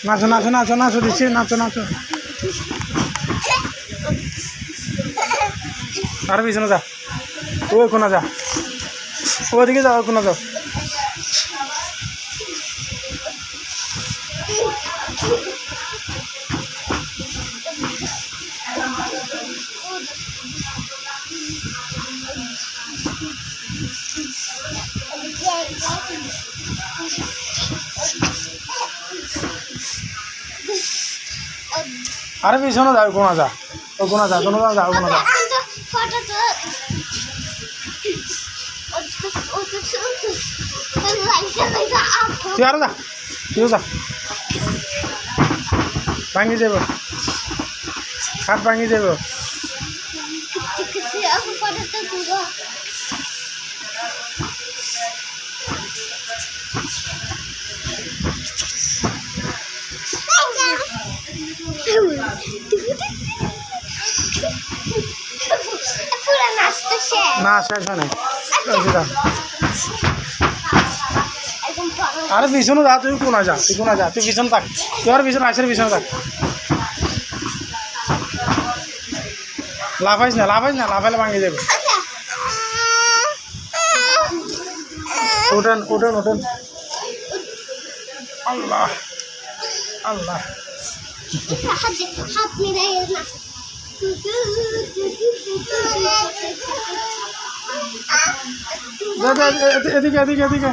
নাচো নাচো নাচো নাচো দিচ্ছি, নাচো নাচো। আর পিছনে যা, ওই কোনা যা, ওইদিকে যাও, কোনা যাও। আরে পিছনে যাও, কোনা যা, ও কোনা যা, কোনো যাও, কোনা যা। তুই আরো যা, তুইও যা, ভাঙি যাব, হাত ভাঙি যাব। না শেষ হয় নাই। আরে পিছনে যা, তুই কোনা যা, তুই কোনা যা, তুই পিছনে থাক, তুই আর পিছনে আসের পিছনে থাক। লাফাইস না, লাফাইস না, লাফাইলে ভাঙে যাবে। ওঠেন ওঠেন ওঠেন। আল্লাহ আল্লাহ, এদিকে এদিকে এদিকে।